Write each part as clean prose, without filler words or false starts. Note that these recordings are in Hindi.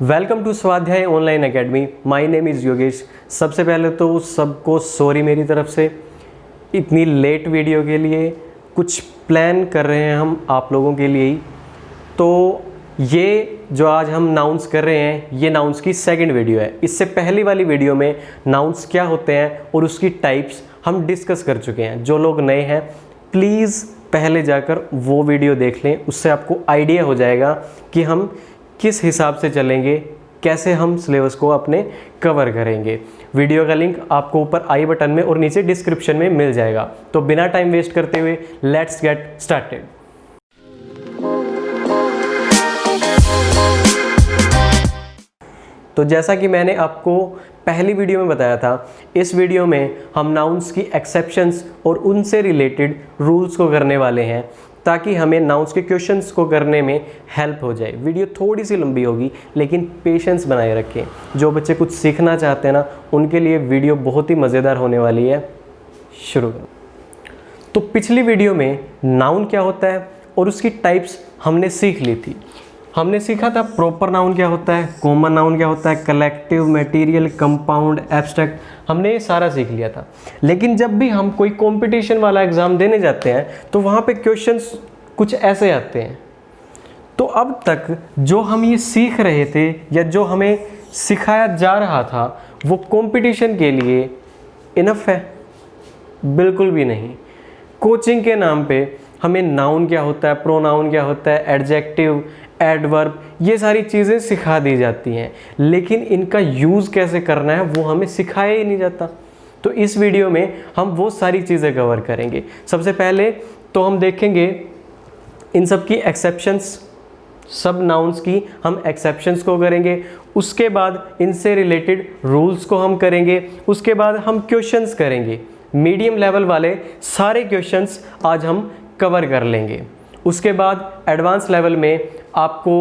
वेलकम टू स्वाध्याय online academy. My name is Yogesh. सबसे पहले तो सबको सॉरी मेरी तरफ से इतनी लेट वीडियो के लिए। कुछ प्लान कर रहे हैं हम आप लोगों के लिए ही। तो ये जो आज हम नाउंस कर रहे हैं ये नाउंस की सेकंड वीडियो है। इससे पहली वाली वीडियो में नाउंस क्या होते हैं और उसकी टाइप्स हम डिस्कस कर चुके हैं। जो लोग नए हैं प्लीज़ पहले जाकर वो वीडियो देख लें, उससे आपको आइडिया हो जाएगा कि हम किस हिसाब से चलेंगे, कैसे हम सिलेबस को अपने कवर करेंगे। वीडियो का लिंक आपको ऊपर आई बटन में और नीचे डिस्क्रिप्शन में मिल जाएगा। तो बिना टाइम वेस्ट करते हुए लेट्स गेट स्टार्टेड। तो जैसा कि मैंने आपको पहली वीडियो में बताया था, इस वीडियो में हम नाउन्स की एक्सेप्शंस और उनसे रिलेटेड रूल्स को करने वाले हैं ताकि हमें नाउन्स के क्वेश्चंस को करने में हेल्प हो जाए। वीडियो थोड़ी सी लंबी होगी लेकिन पेशेंस बनाए रखें। जो बच्चे कुछ सीखना चाहते हैं ना, उनके लिए वीडियो बहुत ही मज़ेदार होने वाली है। शुरू करो। तो पिछली वीडियो में नाउन क्या होता है और उसकी टाइप्स हमने सीख ली थी। हमने सीखा था प्रॉपर नाउन क्या होता है, कॉमन नाउन क्या होता है, कलेक्टिव, मटेरियल, कंपाउंड, एब्स्ट्रैक्ट, हमने ये सारा सीख लिया था। लेकिन जब भी हम कोई कंपटीशन वाला एग्ज़ाम देने जाते हैं तो वहाँ पे क्वेश्चंस कुछ ऐसे आते हैं। तो अब तक जो हम ये सीख रहे थे या जो हमें सिखाया जा रहा था वो कंपटीशन के लिए इनफ है? बिल्कुल भी नहीं। कोचिंग के नाम पे हमें नाउन क्या होता है, प्रोनाउन क्या होता है, एडजेक्टिव, एडवर्ब, ये सारी चीज़ें सिखा दी जाती हैं, लेकिन इनका यूज़ कैसे करना है वो हमें सिखाया ही नहीं जाता। तो इस वीडियो में हम वो सारी चीज़ें कवर करेंगे। सबसे पहले तो हम देखेंगे इन सब की एक्सेप्शंस, सब नाउन्स की हम एक्सेप्शंस को करेंगे। उसके बाद इनसे रिलेटेड रूल्स को हम करेंगे। उसके बाद हम क्वेश्चंस करेंगे। मीडियम लेवल वाले सारे क्वेश्चंस आज हम कवर कर लेंगे। उसके बाद एडवांस लेवल में आपको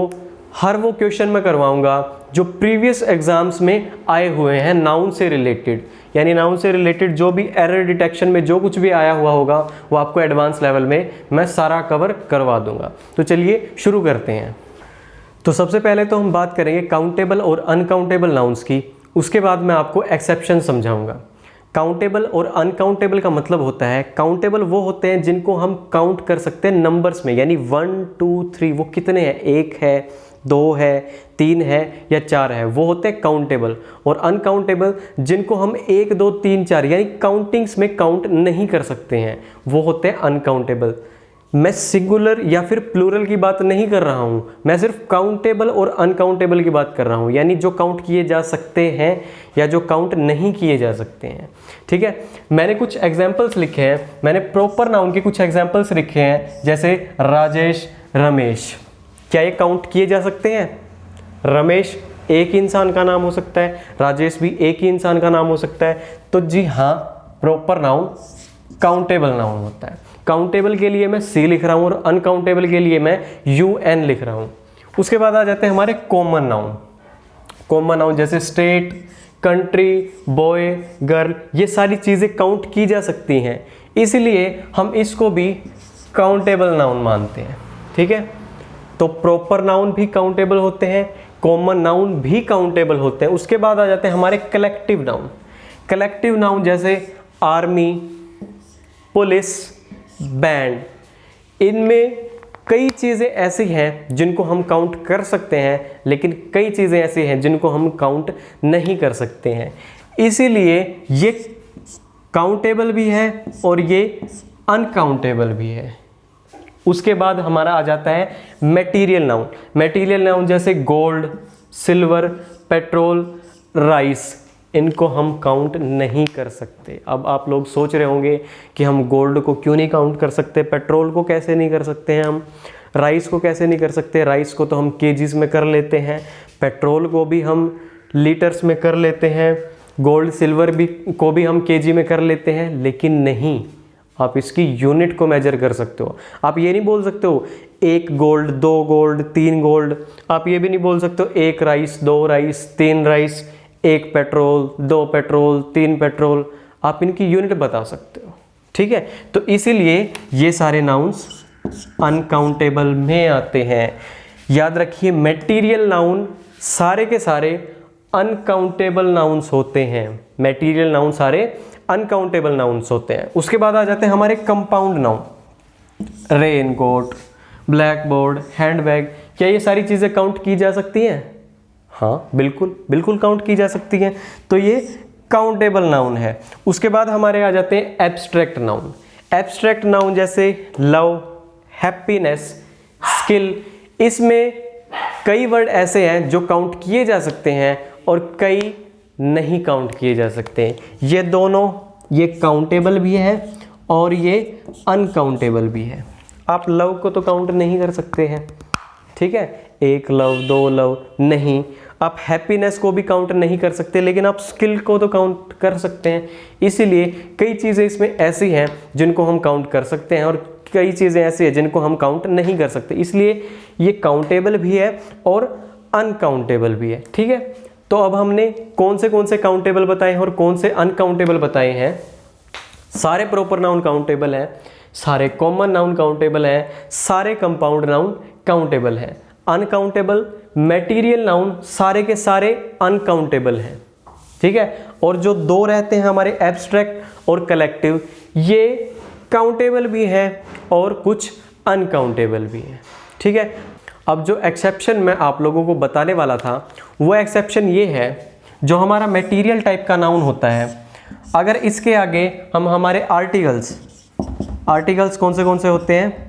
हर वो क्वेश्चन मैं करवाऊंगा जो प्रीवियस एग्जाम्स में आए हुए हैं नाउन से रिलेटेड। यानी नाउन से रिलेटेड जो भी एरर डिटेक्शन में जो कुछ भी आया हुआ होगा वो आपको एडवांस लेवल में मैं सारा कवर करवा दूंगा। तो चलिए शुरू करते हैं। तो सबसे पहले तो हम बात करेंगे काउंटेबल और अनकाउंटेबल नाउन्स की। उसके बाद मैं आपको एक्सेप्शन समझाऊंगा। काउंटेबल और अनकाउंटेबल का मतलब होता है, काउंटेबल वो होते हैं जिनको हम काउंट कर सकते हैं नंबर्स में, यानी 1 2 3 वो कितने हैं, 1 है, 2 है, 3 है या 4 है, वो होते हैं काउंटेबल। और अनकाउंटेबल जिनको हम 1 2 3 4 यानी काउंटिंग्स में काउंट नहीं कर सकते हैं, वो होते हैं अनकाउंटेबल। मैं सिंगुलर या फिर प्लूरल की बात नहीं कर रहा हूँ, मैं सिर्फ काउंटेबल और अनकाउंटेबल की बात कर रहा हूँ, यानी जो काउंट किए जा सकते हैं या जो काउंट नहीं किए जा सकते हैं। ठीक है, मैंने कुछ एग्जाम्पल्स लिखे हैं, मैंने प्रॉपर नाउन के कुछ एग्जाम्पल्स लिखे हैं, जैसे राजेश, रमेश। क्या ये काउंट किए जा सकते हैं? रमेश एक इंसान का नाम हो सकता है, राजेश भी एक ही इंसान का नाम हो सकता है। तो जी हाँ, प्रॉपर नाउन काउंटेबल नाउन होता है। काउंटेबल के लिए मैं सी लिख रहा हूँ और अनकाउंटेबल के लिए मैं UN लिख रहा हूँ। उसके बाद आ जाते हैं हमारे कॉमन नाउन। कॉमन नाउन जैसे स्टेट, कंट्री, बॉय, गर्ल, ये सारी चीज़ें काउंट की जा सकती हैं, इसलिए हम इसको भी काउंटेबल नाउन मानते हैं। ठीक है, तो प्रॉपर नाउन भी काउंटेबल होते हैं, कॉमन नाउन भी काउंटेबल होते हैं। उसके बाद आ जाते हैं हमारे कलेक्टिव नाउन। कलेक्टिव नाउन जैसे आर्मी, पुलिस, बैंड, इनमें कई चीज़ें ऐसी हैं जिनको हम काउंट कर सकते हैं, लेकिन कई चीज़ें ऐसी हैं जिनको हम काउंट नहीं कर सकते हैं। इसीलिए ये काउंटेबल भी है और ये अनकाउंटेबल भी है। उसके बाद हमारा आ जाता है मटेरियल नाउन। मटेरियल नाउन जैसे गोल्ड, सिल्वर, पेट्रोल, राइस, इनको हम काउंट नहीं कर सकते। अब आप लोग सोच रहे होंगे कि हम गोल्ड को क्यों नहीं काउंट कर सकते, पेट्रोल को कैसे नहीं कर सकते हैं हम, राइस को कैसे नहीं कर सकते। राइस को तो हम केजीज में कर लेते हैं, पेट्रोल को भी हम लीटर्स में कर लेते हैं, गोल्ड सिल्वर भी को भी हम केजी में कर लेते हैं, लेकिन नहीं, आप इसकी यूनिट को मेजर कर सकते हो। आप ये नहीं बोल सकते हो 1 गोल्ड, 2 गोल्ड, 3 गोल्ड। आप ये भी नहीं बोल सकते हो 1 rice, 2 rice, 3 rice, 1 petrol, 2 petrol, 3 petrol. आप इनकी यूनिट बता सकते हो। ठीक है, तो इसीलिए ये सारे नाउन्स अनकाउंटेबल में आते हैं। याद रखिए, मटेरियल नाउन सारे के सारे अनकाउंटेबल नाउन्स होते हैं। मटेरियल नाउन सारे अनकाउंटेबल नाउन्स होते हैं। उसके बाद आ जाते हैं हमारे compound noun. Raincoat, black board, handbag, क्या ये सारी चीज़ें काउंट की जा सकती हैं? हाँ, बिल्कुल बिल्कुल काउंट की जा सकती हैं। तो ये काउंटेबल नाउन है। उसके बाद हमारे आ जाते हैं एब्स्ट्रैक्ट नाउन। एब्स्ट्रैक्ट नाउन जैसे लव, हैप्पीनेस, स्किल, इसमें कई वर्ड ऐसे हैं जो काउंट किए जा सकते हैं और कई नहीं काउंट किए जा सकते। ये दोनों, ये काउंटेबल भी है और ये अनकाउंटेबल भी है। आप लव को तो काउंट नहीं कर सकते हैं, ठीक है, एक लव, दो लव नहीं। आप हैप्पीनेस को भी काउंट नहीं कर सकते, लेकिन आप स्किल को तो काउंट कर सकते हैं। इसीलिए कई चीज़ें इसमें ऐसी हैं जिनको हम काउंट कर सकते हैं और कई चीज़ें ऐसी हैं जिनको हम काउंट नहीं कर सकते। इसलिए ये काउंटेबल भी है और अनकाउंटेबल भी है, ठीक है। तो अब हमने कौन से काउंटेबल बताए हैं और कौन से अनकाउंटेबल बताए हैं। सारे प्रॉपर नाउन काउंटेबल हैं, सारे कॉमन नाउन काउंटेबल हैं, सारे कंपाउंड नाउन काउंटेबल हैं। अनकाउंटेबल मटेरियल नाउन सारे के सारे अनकाउंटेबल हैं, ठीक है। और जो दो रहते हैं हमारे एब्स्ट्रैक्ट और कलेक्टिव, ये काउंटेबल भी है और कुछ अनकाउंटेबल भी है, ठीक है। अब जो एक्सेप्शन मैं आप लोगों को बताने वाला था वो एक्सेप्शन ये है, जो हमारा मटेरियल टाइप का नाउन होता है, अगर इसके आगे हम हमारे आर्टिकल्स कौन से होते हैं,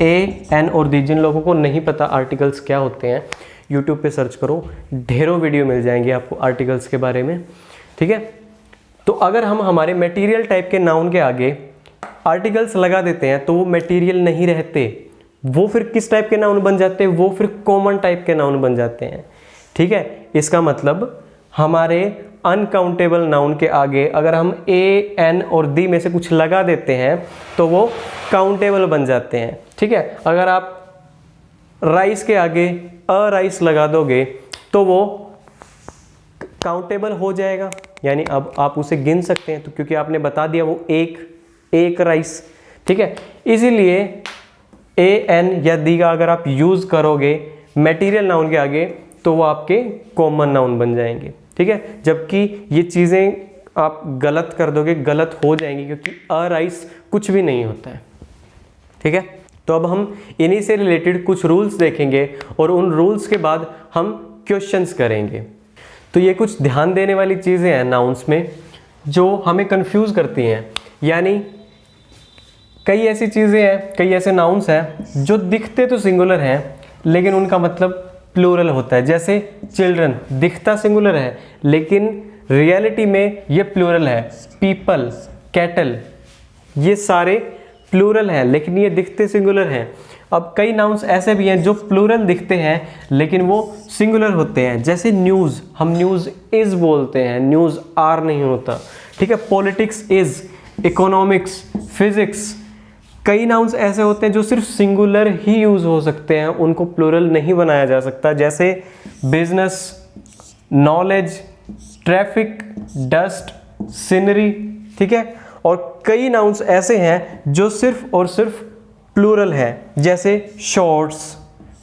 ए, एन और दी। जिन लोगों को नहीं पता आर्टिकल्स क्या होते हैं, यूट्यूब पे सर्च करो, ढेरों वीडियो मिल जाएंगे आपको आर्टिकल्स के बारे में, ठीक है। तो अगर हम हमारे मटेरियल टाइप के नाउन के आगे आर्टिकल्स लगा देते हैं तो वो मटेरियल नहीं रहते, वो फिर किस टाइप के नाउन बन जाते हैं, वो फिर कॉमन टाइप के नाउन बन जाते हैं, ठीक है। इसका मतलब हमारे अनकाउंटेबल नाउन के आगे अगर हम ए, एन और दी में से कुछ लगा देते हैं तो वो काउंटेबल बन जाते हैं, ठीक है। अगर आप राइस के आगे अ राइस लगा दोगे तो वो काउंटेबल हो जाएगा, यानी अब आप उसे गिन सकते हैं, तो क्योंकि आपने बता दिया वो एक राइस, ठीक है। इसीलिए ए, एन या दी का अगर आप यूज़ करोगे मटेरियल नाउन के आगे तो वो आपके कॉमन नाउन बन जाएंगे, ठीक है। जबकि ये चीज़ें आप गलत कर दोगे, गलत हो जाएंगी, क्योंकि अ राइस कुछ भी नहीं होता है, ठीक है। तो अब हम इन्हीं से रिलेटेड कुछ रूल्स देखेंगे और उन रूल्स के बाद हम क्वेश्चंस करेंगे। तो ये कुछ ध्यान देने वाली चीज़ें हैं नाउन्स में जो हमें कंफ्यूज करती हैं, यानी कई ऐसी चीज़ें हैं, कई ऐसे नाउन्स हैं जो दिखते तो सिंगुलर हैं लेकिन उनका मतलब प्लूरल होता है। जैसे चिल्ड्रन दिखता सिंगुलर है लेकिन रियलिटी में ये प्लूरल है। पीपल, कैटल, ये सारे प्लूरल हैं लेकिन ये दिखते सिंगुलर हैं। अब कई नाउन्स ऐसे भी हैं जो प्लूरल दिखते हैं लेकिन वो सिंगुलर होते हैं। जैसे न्यूज़, हम न्यूज़ इज़ बोलते हैं, न्यूज़ आर नहीं होता, ठीक है। पॉलिटिक्स इज़, इकोनॉमिक्स, फिजिक्स, कई नाउन्स ऐसे होते हैं जो सिर्फ सिंगुलर ही यूज़ हो सकते हैं, उनको प्लूरल नहीं बनाया जा सकता। जैसे business, knowledge, traffic, dust, scenery, ठीक है। और कई नाउन्स ऐसे हैं जो सिर्फ और सिर्फ प्लूरल है, जैसे शॉर्ट्स,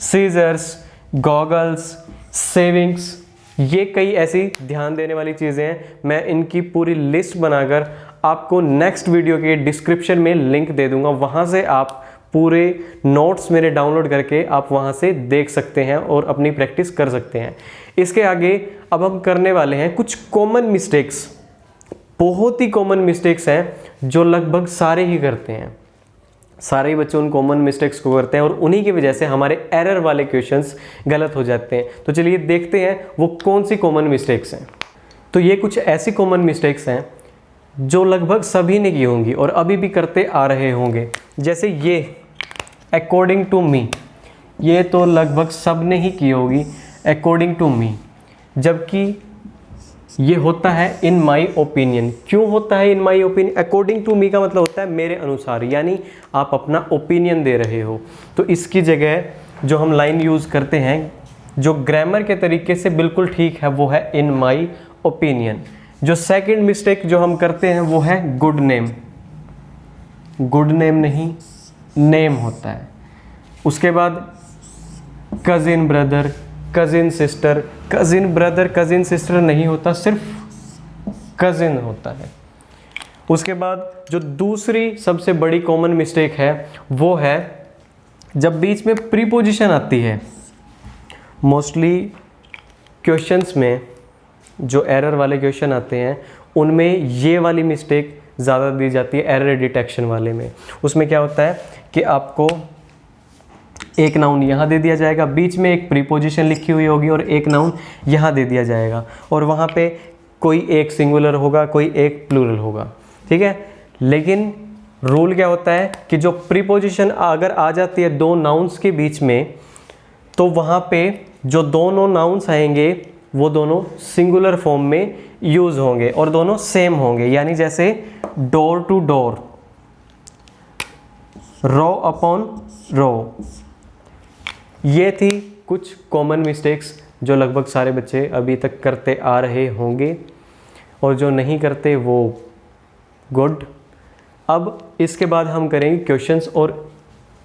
सीजर्स, गॉगल्स, सेविंग्स। ये कई ऐसी ध्यान देने वाली चीज़ें हैं। मैं इनकी पूरी लिस्ट बनाकर आपको नेक्स्ट वीडियो के डिस्क्रिप्शन में लिंक दे दूंगा, वहाँ से आप पूरे नोट्स मेरे डाउनलोड करके आप वहाँ से देख सकते हैं और अपनी प्रैक्टिस कर सकते हैं। इसके आगे अब हम करने वाले हैं कुछ कॉमन मिस्टेक्स, बहुत ही कॉमन मिस्टेक्स हैं जो लगभग सारे ही करते हैं। सारे ही बच्चे उन कॉमन मिस्टेक्स को करते हैं और उन्हीं की वजह से हमारे एरर वाले क्वेश्चंस गलत हो जाते हैं। तो चलिए देखते हैं वो कौन सी कॉमन मिस्टेक्स हैं। तो ये कुछ ऐसी कॉमन मिस्टेक्स हैं जो लगभग सभी ने की होंगी और अभी भी करते आ रहे होंगे। जैसे ये अकॉर्डिंग टू मी, ये तो लगभग सब ने ही की होगी, अकॉर्डिंग टू मी, जबकि ये होता है इन माई ओपिनियन। क्यों होता है in my opinion? According to me का मतलब होता है मेरे अनुसार, यानी आप अपना ओपिनियन दे रहे हो। तो इसकी जगह जो हम लाइन यूज़ करते हैं जो ग्रामर के तरीके से बिल्कुल ठीक है वो है इन माई ओपिनियन। जो सेकंड मिस्टेक जो हम करते हैं वो है गुड नेम। गुड नेम नहीं, नेम होता है। उसके बाद cousin brother, cousin sister, cousin brother, cousin sister नहीं होता, सिर्फ कजिन होता है। उसके बाद जो दूसरी सबसे बड़ी कॉमन मिस्टेक है वो है जब बीच में प्रीपोजिशन आती है। मोस्टली क्वेश्चंस में जो एरर वाले क्वेश्चन आते हैं उनमें ये वाली मिस्टेक ज़्यादा दी जाती है, एरर डिटेक्शन वाले में। उसमें क्या होता है कि आपको एक नाउन यहाँ दे दिया जाएगा, बीच में एक प्रीपोजिशन लिखी हुई होगी और एक नाउन यहाँ दे दिया जाएगा, और वहाँ पे कोई एक सिंगुलर होगा, कोई एक प्लूरल होगा, ठीक है। लेकिन रूल क्या होता है कि जो प्रीपोजिशन अगर आ जाती है दो नाउन्स के बीच में, तो वहाँ पे जो दोनों नाउन्स आएंगे वो दोनों सिंगुलर फॉर्म में यूज़ होंगे और दोनों सेम होंगे। यानी जैसे door to door, row upon row. ये थी कुछ कॉमन मिस्टेक्स जो लगभग सारे बच्चे अभी तक करते आ रहे होंगे, और जो नहीं करते वो गुड। अब इसके बाद हम करेंगे क्वेश्चंस, और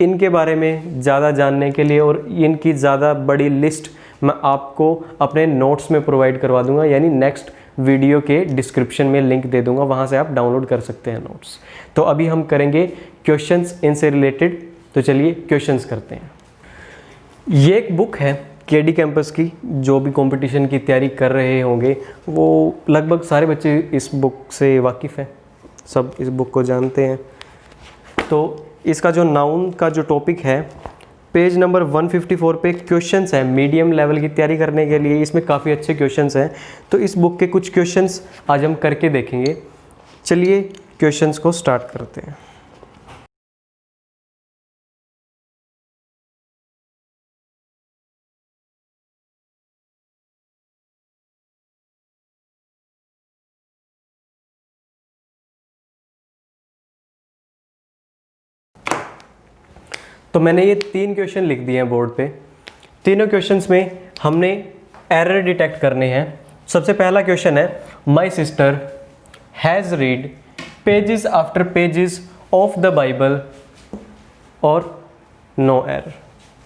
इनके बारे में ज़्यादा जानने के लिए और इनकी ज़्यादा बड़ी लिस्ट मैं आपको अपने नोट्स में प्रोवाइड करवा दूंगा, यानी नेक्स्ट वीडियो के डिस्क्रिप्शन में लिंक दे दूंगा, वहाँ से आप डाउनलोड कर सकते हैं नोट्स। तो अभी हम करेंगे क्वेश्चंस इनसे रिलेटेड। तो चलिए क्वेश्चंस करते हैं। ये एक बुक है केडी कैंपस की, जो भी कंपटीशन की तैयारी कर रहे होंगे वो लगभग सारे बच्चे इस बुक से वाकिफ़ हैं, सब इस बुक को जानते हैं। तो इसका जो नाउन का जो टॉपिक है, पेज नंबर 154 पे क्वेश्चंस हैं मीडियम लेवल की तैयारी करने के लिए। इसमें काफ़ी अच्छे क्वेश्चंस हैं, तो इस बुक के कुछ क्वेश्चंस आज हम करके देखेंगे। चलिए क्वेश्चंस को स्टार्ट करते हैं। तो मैंने ये 3 क्वेश्चन लिख दिए हैं बोर्ड पे। तीनों क्वेश्चंस में हमने एरर डिटेक्ट करने हैं। सबसे पहला क्वेश्चन है, my sister has read pages after pages of the Bible और नो एरर।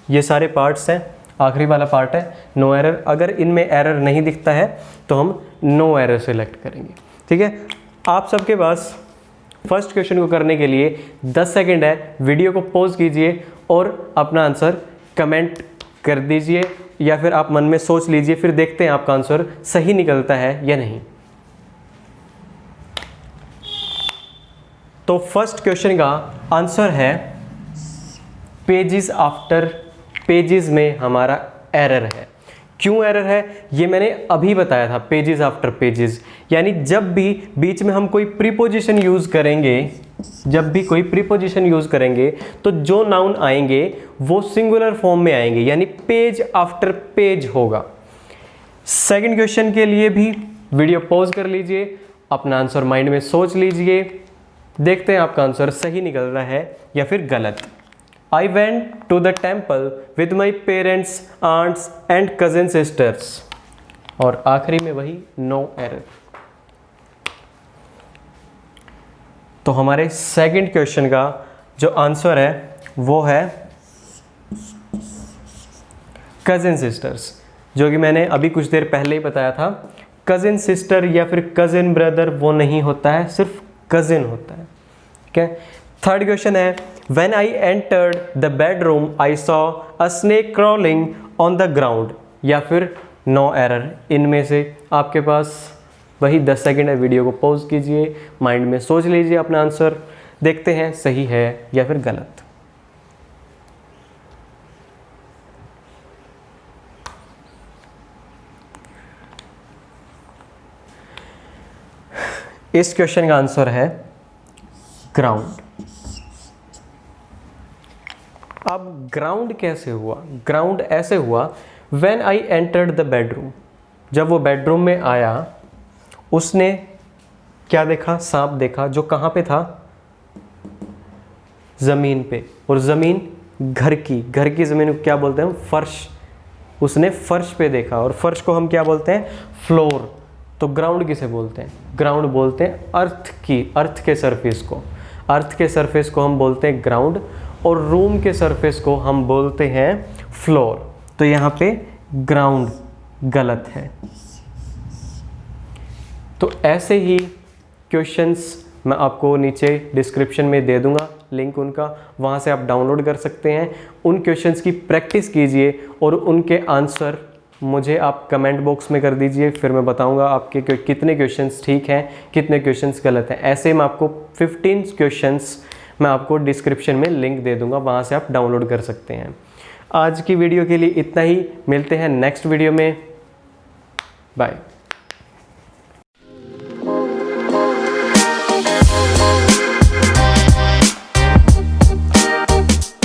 ये सारे पार्ट्स हैं, आखिरी वाला पार्ट है नो एरर। अगर इनमें एरर नहीं दिखता है तो हम नो एरर सेलेक्ट करेंगे, ठीक है। आप सबके पास फर्स्ट क्वेश्चन को करने के लिए 10 सेकंड है। वीडियो को पॉज कीजिए और अपना आंसर कमेंट कर दीजिए, या फिर आप मन में सोच लीजिए, फिर देखते हैं आपका आंसर सही निकलता है या नहीं। तो फर्स्ट क्वेश्चन का आंसर है पेजेस आफ्टर पेजेस में हमारा एरर है। क्यों एरर है ये मैंने अभी बताया था, पेजेस आफ्टर पेजेस। यानी जब भी बीच में हम कोई प्रीपोजिशन यूज़ करेंगे, जब भी कोई प्रीपोजिशन यूज़ करेंगे तो जो नाउन आएंगे वो सिंगुलर फॉर्म में आएंगे, यानी पेज आफ्टर पेज होगा। सेकंड क्वेश्चन के लिए भी वीडियो पॉज कर लीजिए, अपना आंसर माइंड में सोच लीजिए, देखते हैं आपका आंसर सही निकल रहा है या फिर गलत। I went to the temple with my parents, aunts and cousin sisters। और आखिरी में वही no error। तो हमारे सेकंड क्वेश्चन का जो आंसर है वो है कजिन सिस्टर्स, जो कि मैंने अभी कुछ देर पहले ही बताया था। कजिन सिस्टर या फिर कजिन ब्रदर वो नहीं होता है, सिर्फ कजिन होता है, ठीक है। थर्ड क्वेश्चन है, when I entered the bedroom I saw a snake crawling on the ground, या फिर no error। इनमें से आपके पास वही 10 सेकंड है, वीडियो को पॉज कीजिए, माइंड में सोच लीजिए अपना आंसर, देखते हैं सही है या फिर गलत। इस क्वेश्चन का आंसर है ग्राउंड। अब ग्राउंड कैसे हुआ? ग्राउंड ऐसे हुआ, when I entered the bedroom, जब वो बेडरूम में आया उसने क्या देखा? सांप देखा, जो कहाँ पे था? ज़मीन पे। और ज़मीन घर की ज़मीन को क्या बोलते हैं हम? फर्श। उसने फर्श पे देखा, और फर्श को हम क्या बोलते हैं? फ्लोर। तो ग्राउंड किसे बोलते हैं? ग्राउंड बोलते हैं अर्थ के सरफेस को। अर्थ के सरफेस को हम बोलते हैं ग्राउंड, और रूम के सरफेस को हम बोलते हैं फ्लोर। तो यहाँ पे ग्राउंड गलत है। तो ऐसे ही क्वेश्चंस मैं आपको नीचे डिस्क्रिप्शन में दे दूंगा लिंक उनका, वहाँ से आप डाउनलोड कर सकते हैं। उन क्वेश्चंस की प्रैक्टिस कीजिए और उनके आंसर मुझे आप कमेंट बॉक्स में कर दीजिए, फिर मैं बताऊंगा आपके कितने क्वेश्चंस ठीक हैं, कितने क्वेश्चंस गलत हैं। ऐसे मैं आपको 15 क्वेश्चंस मैं आपको डिस्क्रिप्शन में लिंक दे दूंगा, वहाँ से आप डाउनलोड कर सकते हैं। आज की वीडियो के लिए इतना ही, मिलते हैं नेक्स्ट वीडियो में, बाय।